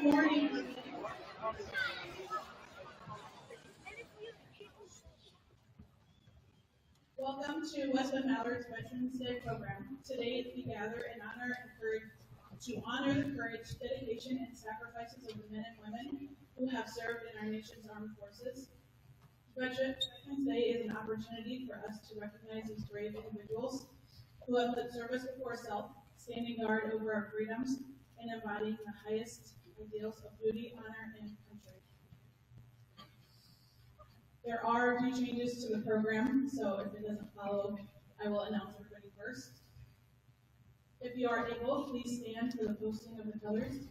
Good morning. Welcome to Westwood Mallard's Veterans Day program. Today we gather in honor and courage to honor the courage, dedication, and sacrifices of the men and women who have served in our nation's armed forces. Veterans Day is an opportunity for us to recognize these brave individuals who have put service before self, standing guard over our freedoms, and embodying the highest ideals of duty, honor, and country. There are a few changes to the program, so if it doesn't follow, I will announce everybody first. If you are able, please stand for the posting of the colors.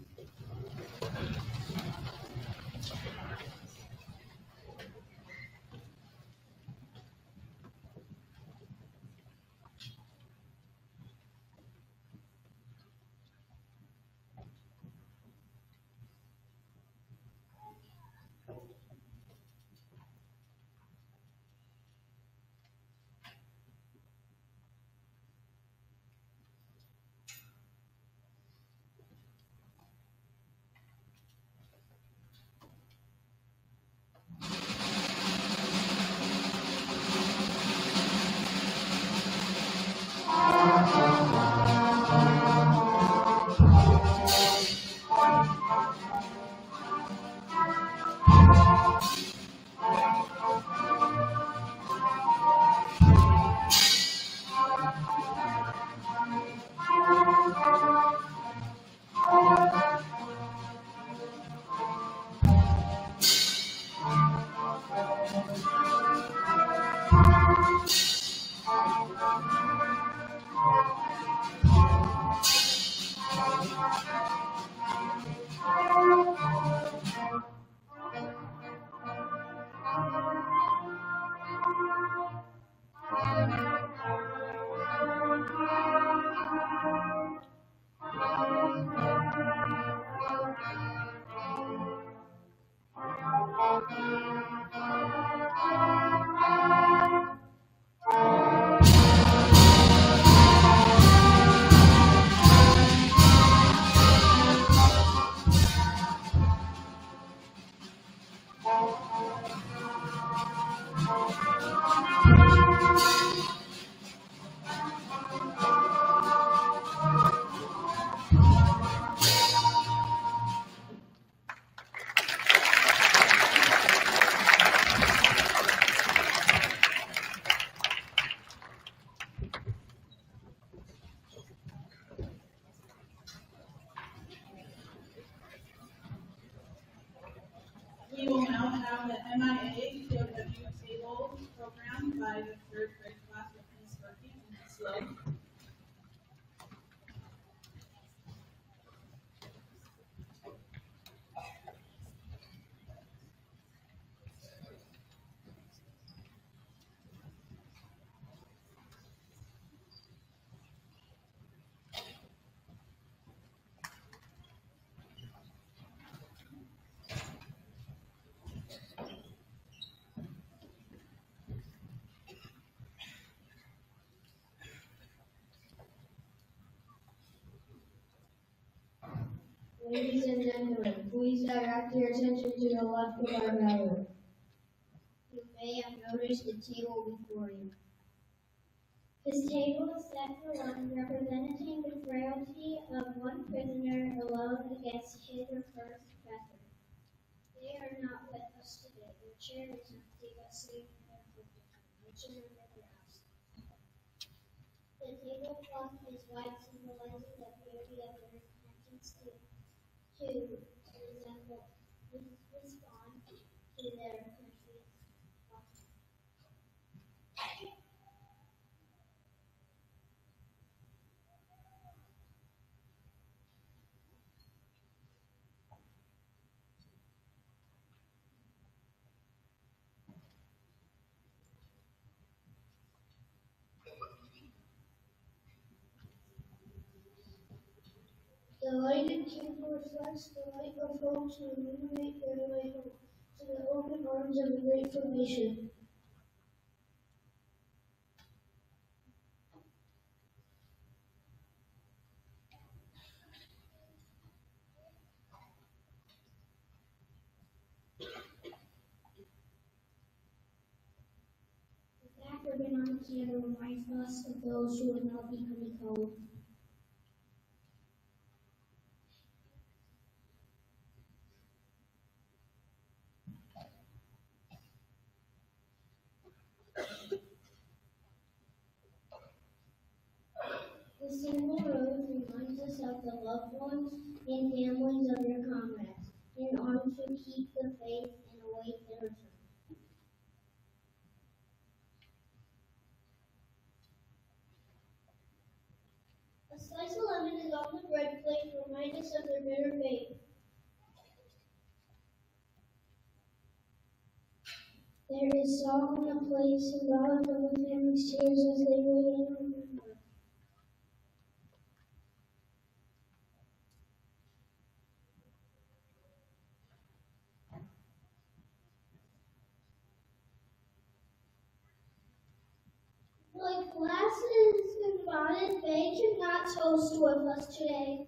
We will now have the MIA POW table program by the third grade class with Ms. Berkey and Ms. Lowe. Ladies and gentlemen, please direct your attention to the left of our ballot. You may have noticed the table before you. This table is set for one, representing the frailty of one prisoner alone against his or her oppressor. They are not with us today. Their chair is empty, but safe in their which is in their house. The tablecloth is white, symbolizing the beauty of their repentance to resemble, respond to their country's offer. The lighted candle reflects the light of hope to illuminate their way home, to the open arms of a grateful nation. candle reminds us of those who would not be honeycombed. The single rose reminds us of the loved ones and families of your comrades, in order to keep the faith and await their return. A slice of lemon is on the bread plate to remind us of their bitter fate. There is salt on the plate, symbolic of the family's tears as they wait and remember. Like glasses and bonnet, they cannot toast with us today.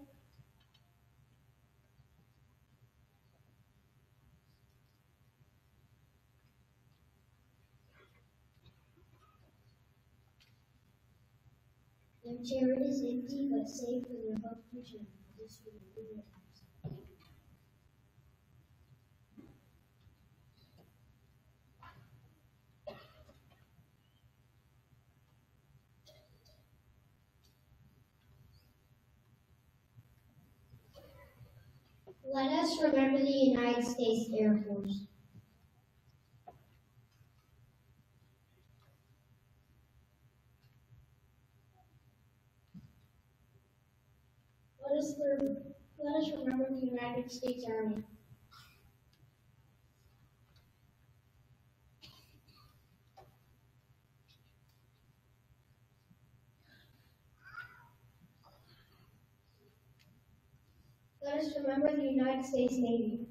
Their chair is empty but safe for their hope to return. This will be the Let us remember the United States Air Force. Let us remember the United States Army. Let us remember the United States Navy.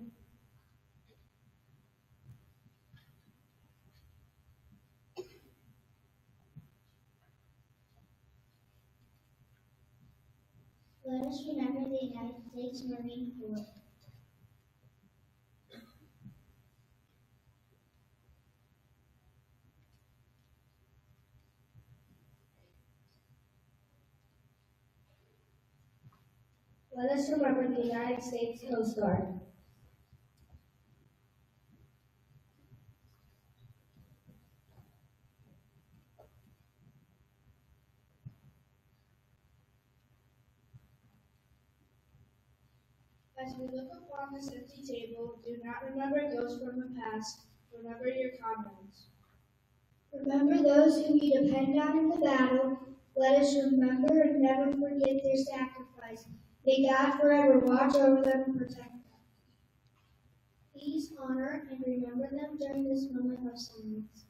Let us remember the United States Marine Corps. Let us remember the United States Coast Guard. As we look upon this empty table, do not remember those from the past. Remember your comrades. Remember those whom you depend on in the battle. Let us remember and never forget their sacrifice. May God forever watch over them and protect them. Please honor and remember them during this moment of silence.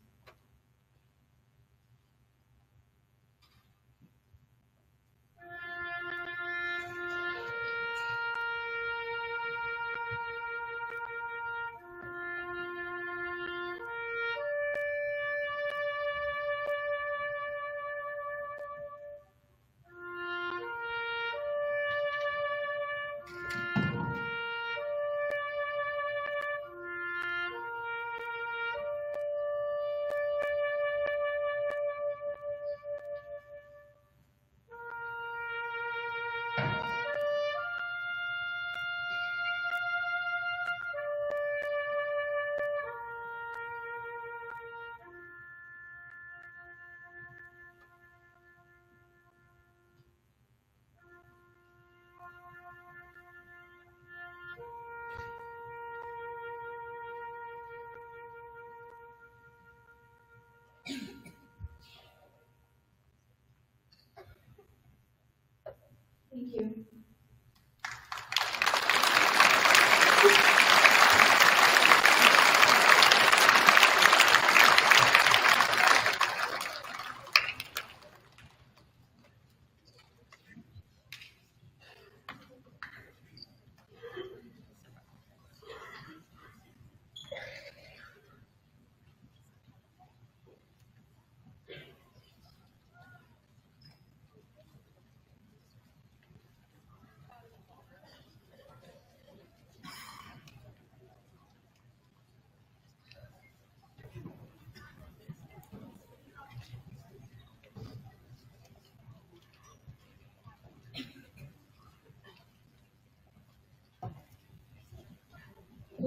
Thank you.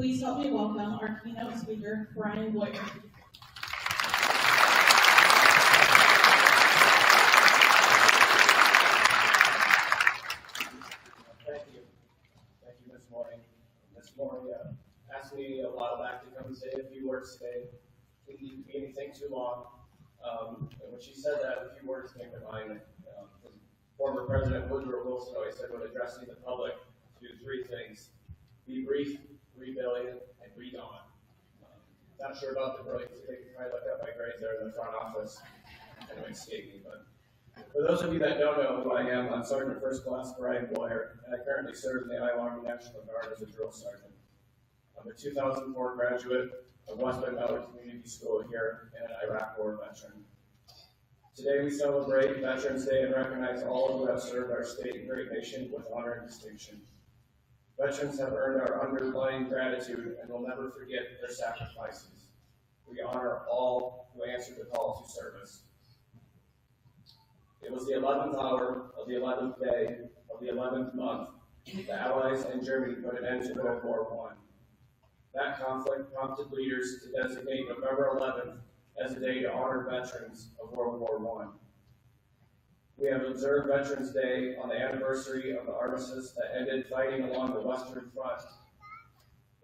Please help me welcome our keynote speaker, Brian Boyer. Thank you. Thank you, Ms. Morning. Ms. Morning asked me a while back to come and say a few words today. It didn't be anything too long. And when she said that, a few words came to mind. Former President Hudl always said when addressing the public, do three things: be brief, rebellion, and read on. Not sure about the brilliance. You can probably look up my grades there in the front office. I know it escaped me, but for those of you that don't know who I am, I'm Sergeant First Class Brian Boyer, and I currently serve in the Iowa Army National Guard as a drill sergeant. I'm a 2004 graduate of West Bend Valley Community School here and an Iraq War veteran. Today we celebrate Veterans Day and recognize all who have served our state and great nation with honor and distinction. Veterans have earned our underlying gratitude and will never forget their sacrifices. We honor all who answered the call to service. It was the 11th hour of the 11th day of the 11th month. The Allies and Germany put an end to World War I. That conflict prompted leaders to designate November 11th as a day to honor veterans of World War I. We have observed Veterans Day on the anniversary of the armistice that ended fighting along the Western Front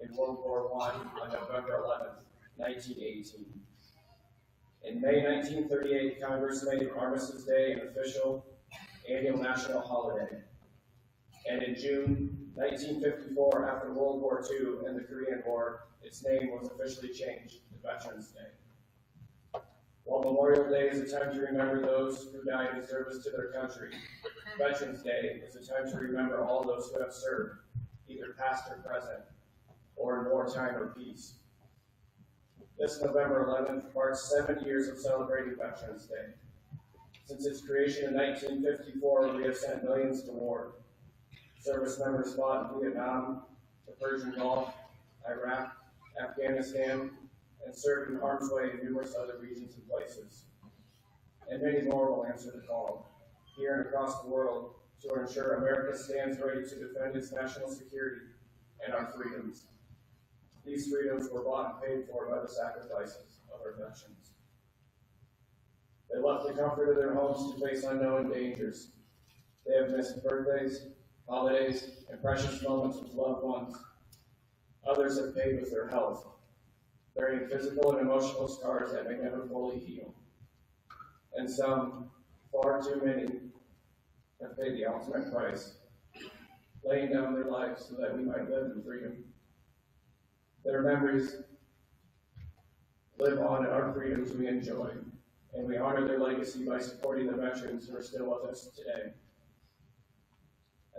in World War I on November 11th, 1918. In May 1938, Congress made Armistice Day an official annual national holiday. And in June 1954, after World War II and the Korean War, its name was officially changed to Veterans Day. While Memorial Day is a time to remember those who died in service to their country, Veterans Day is a time to remember all those who have served, either past or present, or in wartime or peace. This November 11th marks 7 years of celebrating Veterans Day. Since its creation in 1954, we have sent millions to war. Service members fought in Vietnam, the Persian Gulf, Iraq, Afghanistan, and served in harm's way in numerous other regions and places. And many more will answer the call, here and across the world, to ensure America stands ready to defend its national security and our freedoms. These freedoms were bought and paid for by the sacrifices of our veterans. They left the comfort of their homes to face unknown dangers. They have missed birthdays, holidays, and precious moments with loved ones. Others have paid with their health, bearing physical and emotional scars that may never fully heal. And some, far too many, have paid the ultimate price, laying down their lives so that we might live in freedom. Their memories live on in our freedoms we enjoy, and we honor their legacy by supporting the veterans who are still with us today.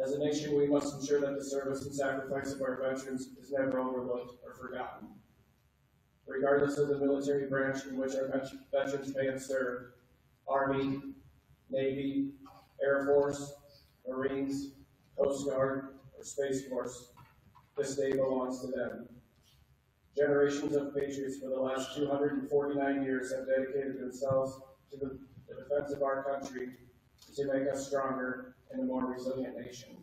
As a nation, we must ensure that the service and sacrifice of our veterans is never overlooked or forgotten. Regardless of the military branch in which our veterans may have served, Army, Navy, Air Force, Marines, Coast Guard, or Space Force, this day belongs to them. Generations of patriots for the last 249 years have dedicated themselves to the defense of our country to make us stronger and a more resilient nation.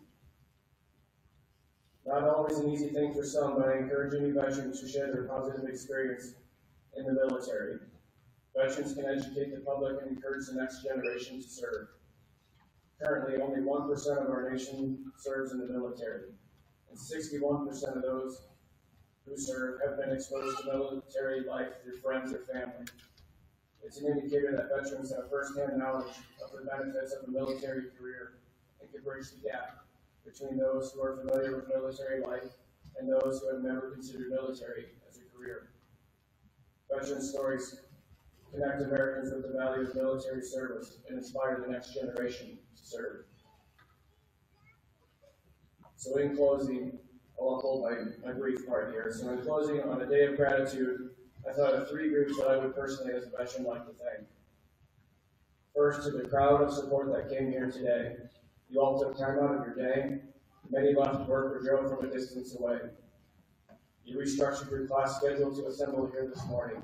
Not always an easy thing for some, but I encourage any veterans to share their positive experience in the military. Veterans can educate the public and encourage the next generation to serve. Currently, only 1% of our nation serves in the military, and 61% of those who serve have been exposed to military life through friends or family. It's an indicator that veterans have firsthand knowledge of the benefits of a military career and can bridge the gap between those who are familiar with military life and those who have never considered military as a career. Veteran stories connect Americans with the value of military service and inspire the next generation to serve. So in closing, I'll hold my brief part here. So in closing, on a day of gratitude, I thought of 3 groups that I would personally, as a veteran, like to thank. First, to the crowd of support that came here today. You all took time out of your day. Many left work or drove from a distance away. You restructured your class schedule to assemble here this morning.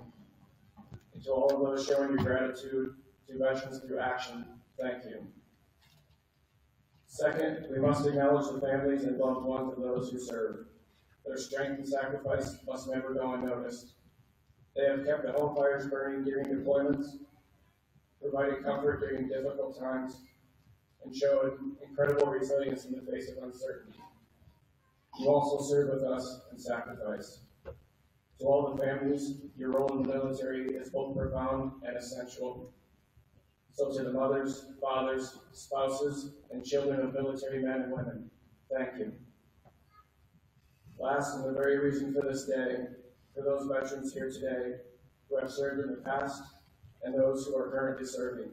And to all of those showing your gratitude to veterans through action, thank you. Second, we must acknowledge the families and loved ones of those who serve. Their strength and sacrifice must never go unnoticed. They have kept the home fires burning during deployments, provided comfort during difficult times, and showed incredible resilience in the face of uncertainty. You also serve with us in sacrifice. To all the families, your role in the military is both profound and essential. So to the mothers, fathers, spouses, and children of military men and women, thank you. Last, and the very reason for this day, for those veterans here today who have served in the past and those who are currently serving.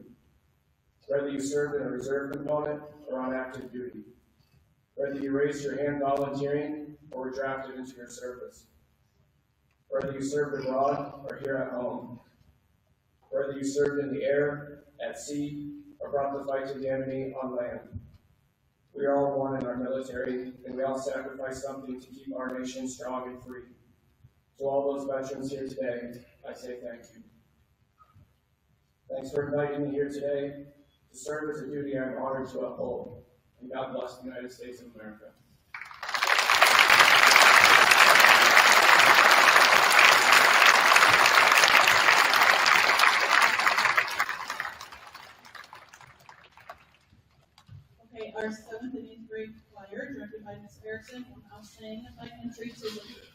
Whether you served in a reserve component or on active duty. Whether you raised your hand volunteering or were drafted into your service. Whether you served abroad or here at home. Whether you served in the air, at sea, or brought the fight to the enemy on land. We are all one in our military, and we all sacrifice something to keep our nation strong and free. To all those veterans here today, I say thank you. Thanks for inviting me here today. To serve is a duty I am honored to uphold. And God bless the United States of America. Okay, our 7th and 8th grade choir, directed by Ms. Erickson, will now sing My Country to Live.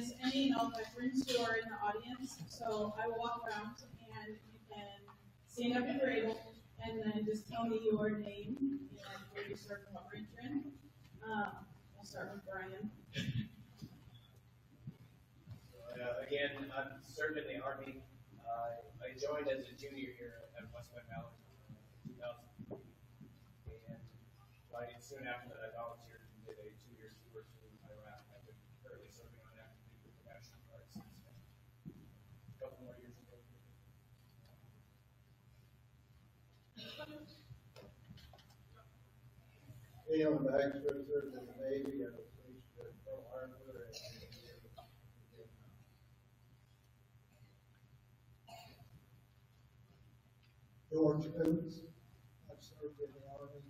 recognize any and all veterans who are in the audience. So I will walk around and you can stand up if you're able, and then just tell me your name and where you serve and what rank you're in. We'll start with Brian. Again, I'm serving in the Army. I joined as a junior here at West Point Valley in 2000. And right soon after that, I volunteered and did a 2-year tour to Iraq. I've been currently serving on active duty with the National Guard since then. A couple more years ago. Neil Baxter served in the Navy and was stationed at Pearl Harbor and George Coates, I served in the Army.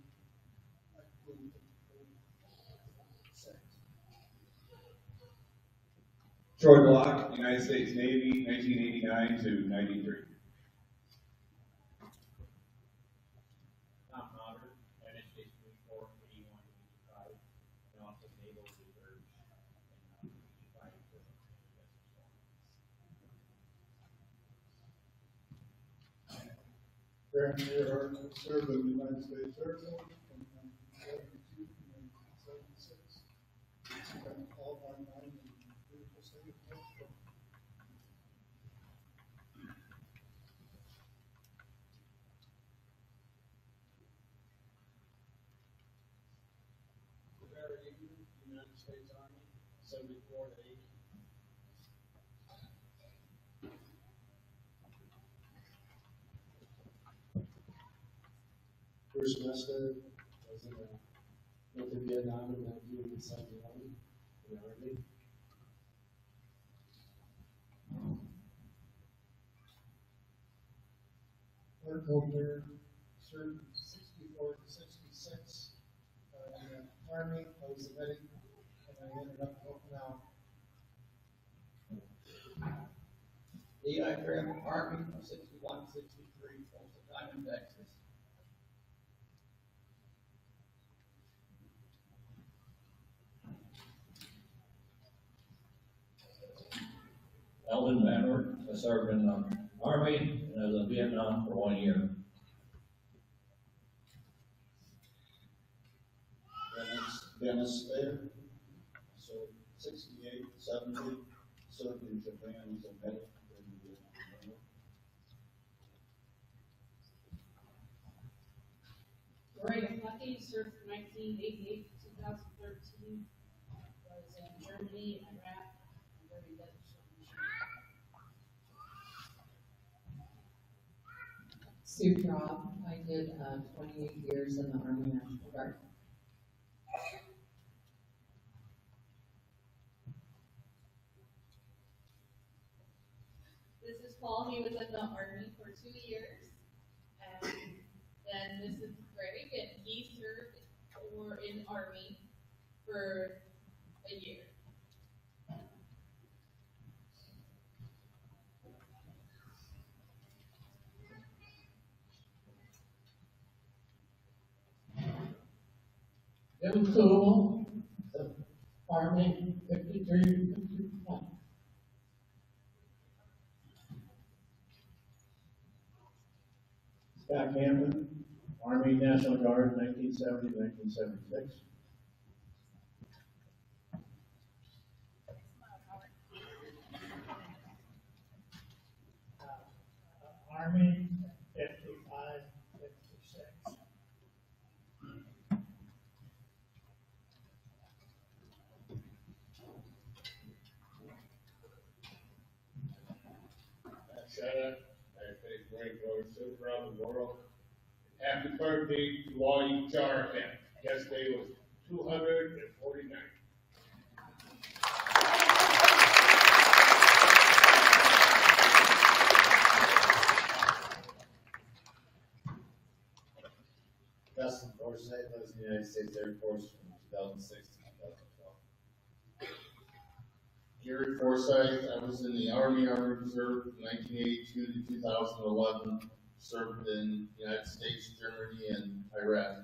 Troy Block, United States Navy, 1989 to 93. Tom Potter, United States Marine Corps, 81 to 85, and also Naval Reserve, and 85 to Grant Earhart served in the United States Air Force from 1972 to 1976. Spent all my time in the beautiful state of Mexico. Barry Egan, United States Army, 74 to 80. Bruce Mester was went to Vietnam in 1971 in the Army. Mark Holder served 64 to 66 in the Army. I was a medic, and I ended up helping out. Eli Graham, Army, 61, 63, most of the time in Texas. Alvin Manor, I served in the Army and I was in Vietnam for 1 year. Dennis Thayer, so 68, 70, served in Japan as a medic. Gloria Lucky served from 1988 to 2013. Was in Germany, Iraq, and during the Desert Storm. Sue Traub, I did 28 years in the Army National Guard. This is Paul. He was in the Army for 2 years. And then this is Greg, and he served in the Army for a year. Jim Tool, the Army 53 to 55. Scott Campbell, Army National Guard, 1970 to 1976. Army, 55, 56. Shut up. United States Marine Corps, served around the world. Happy birthday to all you jar heads. Yesterday was 249. Dustin Forsythe lives in the United States Air Force from 2006 to 2012. Gary Forsythe, I was in the Army Reserve from 1982 to 2011. Served in the United States, Germany, and Iraq.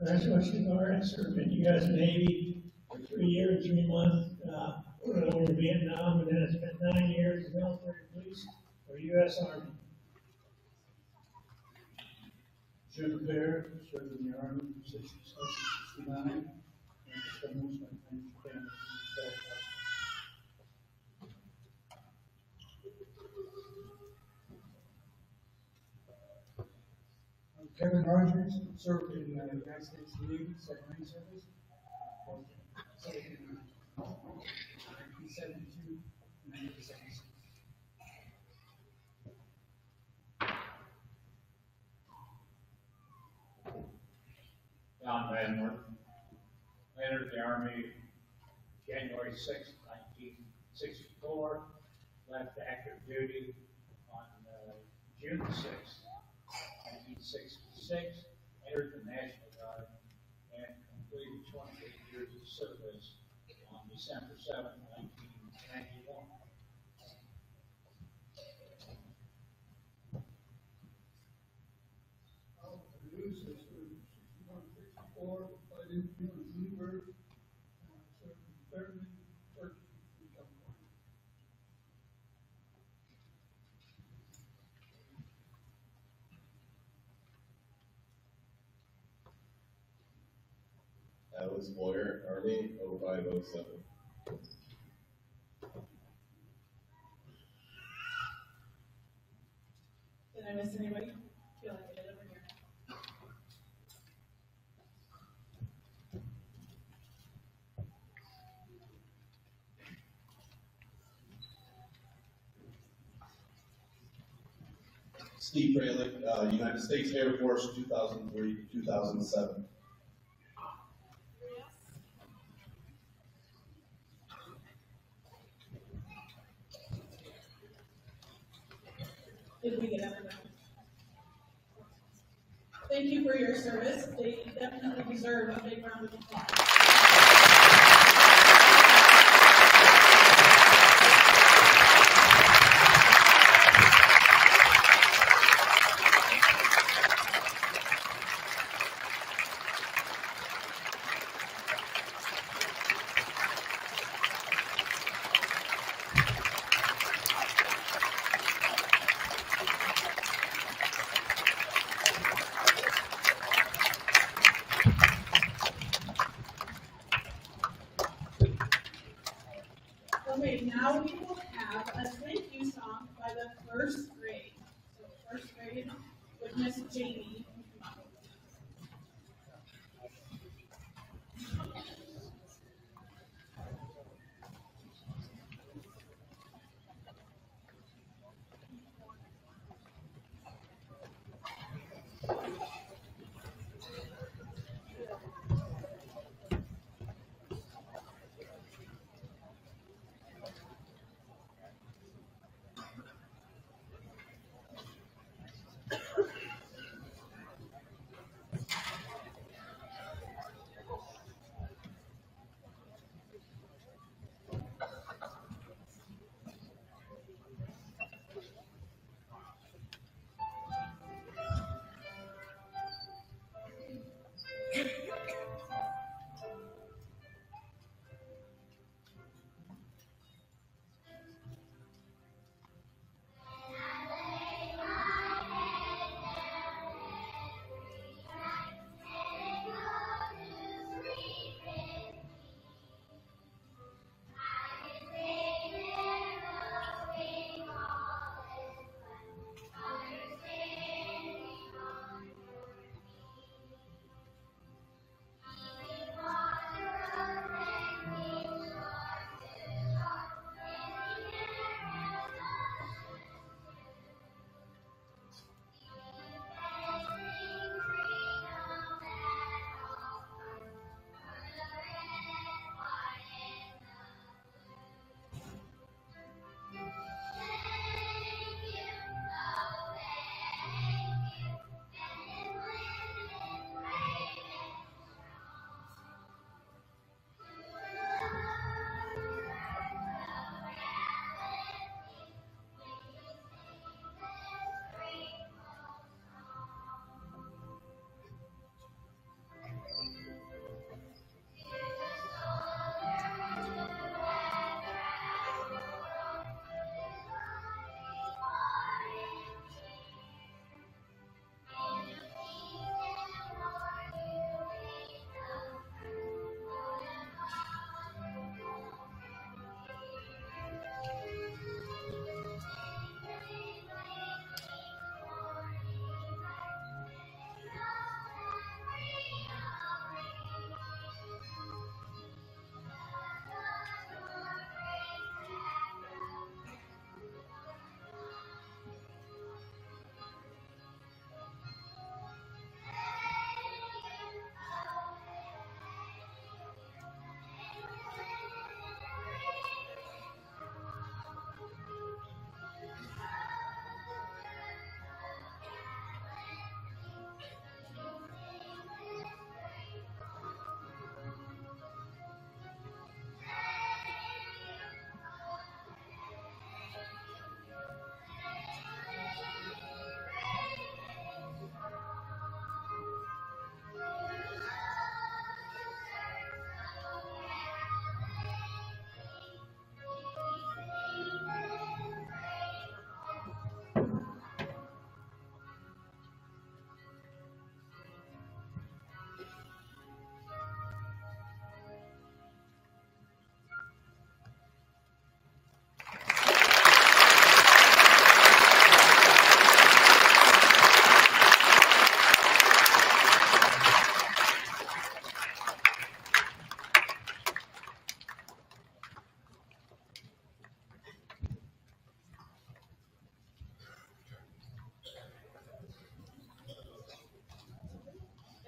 Congratulations, Laura, served in U.S. Navy for 3 years, 3 months, over Vietnam, and then I spent 9 years in military police for U.S. Army. Jim Bear, served in the Army from 67 to 69, and spent most of my time in Japan. Kevin Rogers served in the United States Navy Submarine Service from 1972 to 1976. John Van Wert. I entered the Army January 6, 1964, left active duty on June 6, 1966, entered the National Guard, and completed 28 years of service on December 7, 1991. News is 6164, I didn't do a Bluebird, served in Fairman, Turkey, and California. Alice Boyer, Army, 0507. Did I miss anybody? Feel like I did over here. Steve Fralick, United States Air Force, 2003 to 2007. Did we get everyone? Thank you for your service. They definitely deserve a big round of applause. Okay, now we will have a thank you song by the first grade. So first grade with Miss Jamie.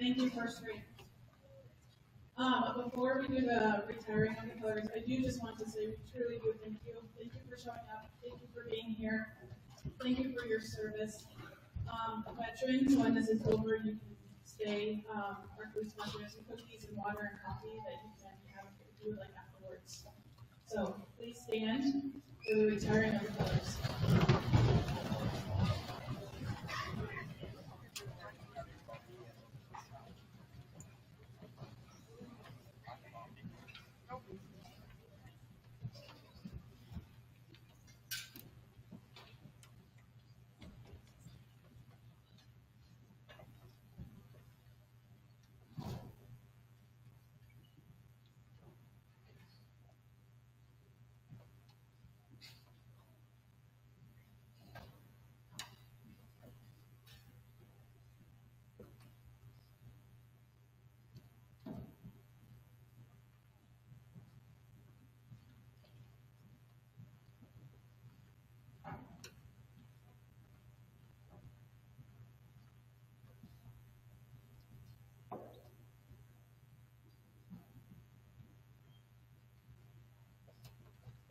Thank you, first grade. Before we do the retiring of the colors, I do just want to say we truly do thank you. Thank you for showing up. Thank you for being here. Thank you for your service. Veterans, when this is over, you can stay. Our food sponsors and cookies and water and coffee that you can have if you would like afterwards. So please stand for the retiring of the colors.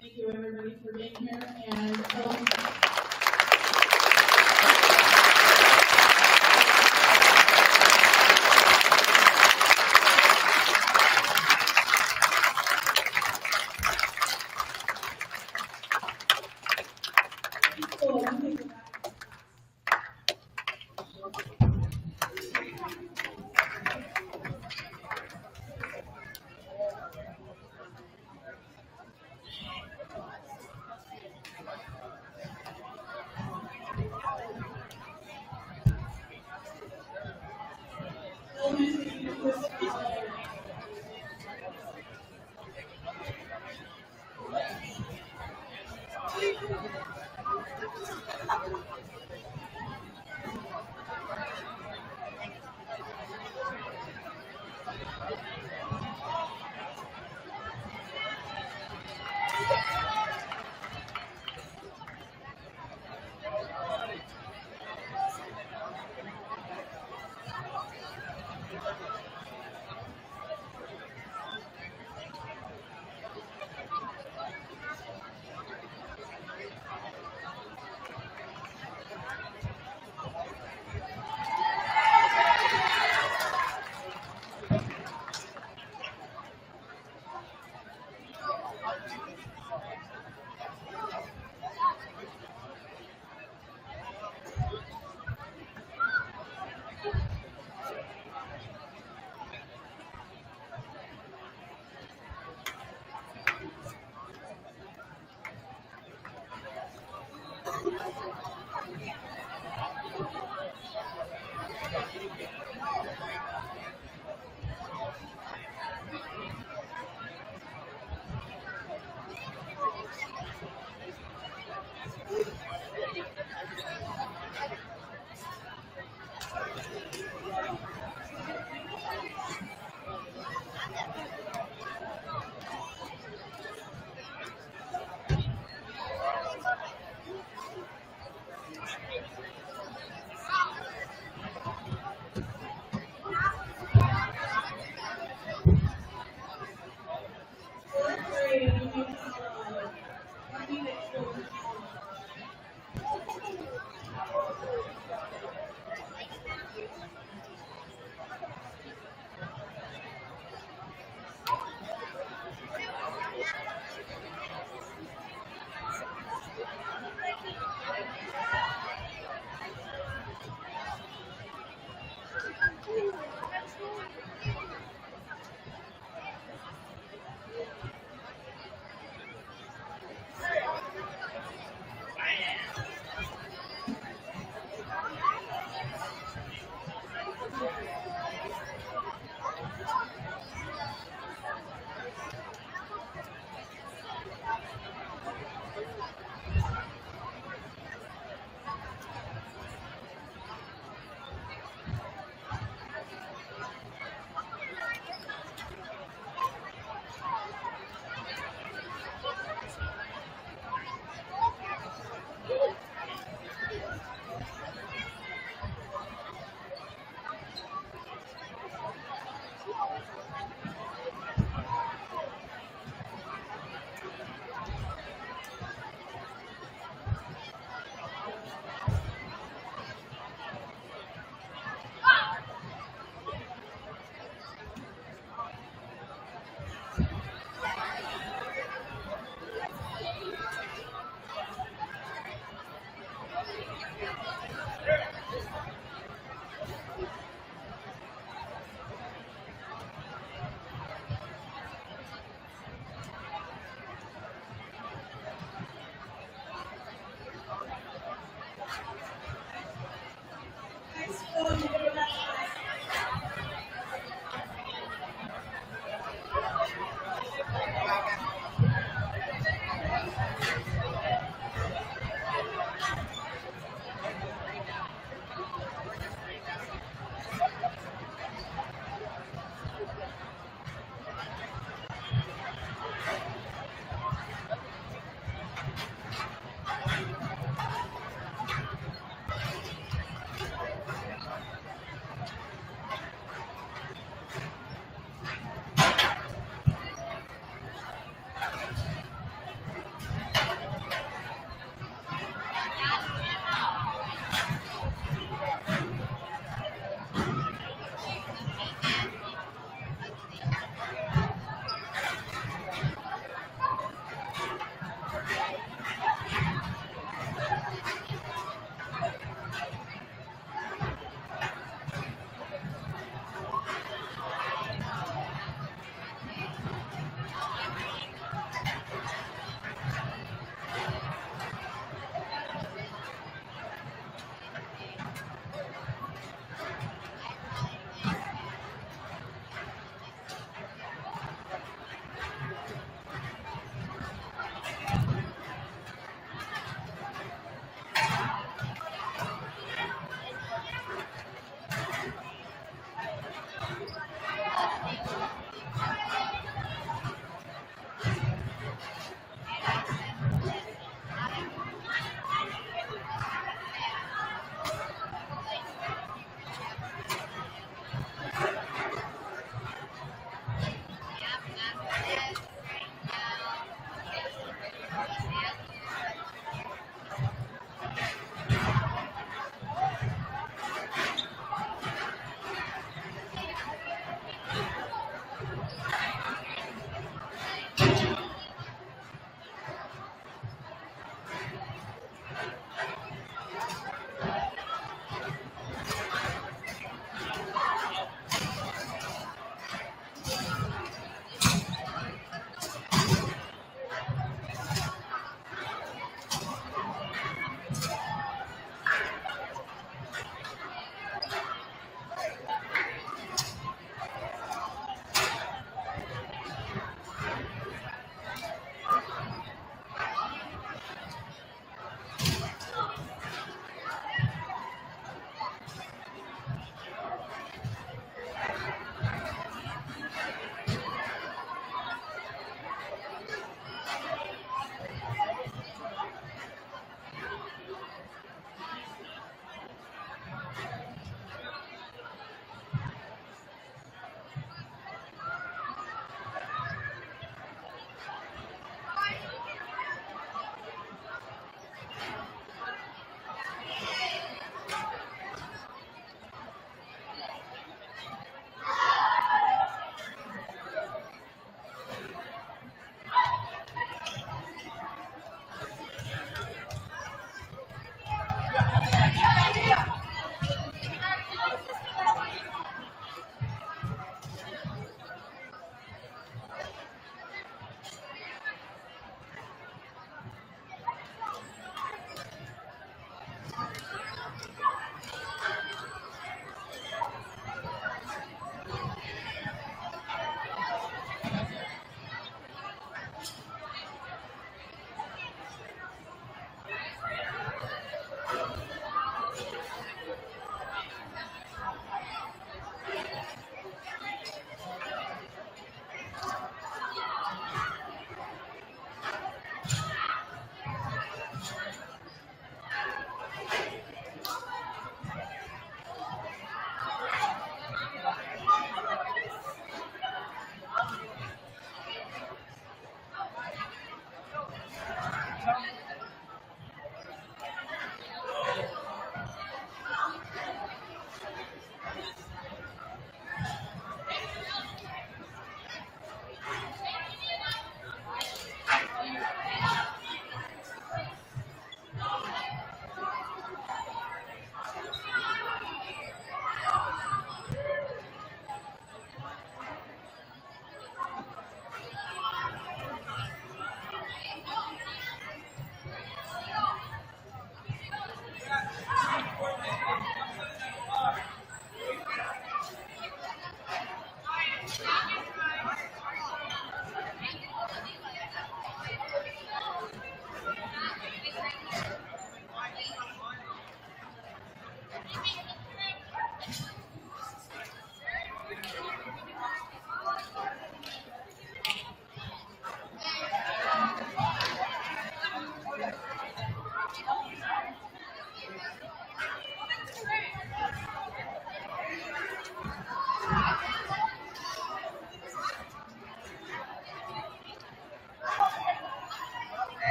Thank you, everybody, for being here. And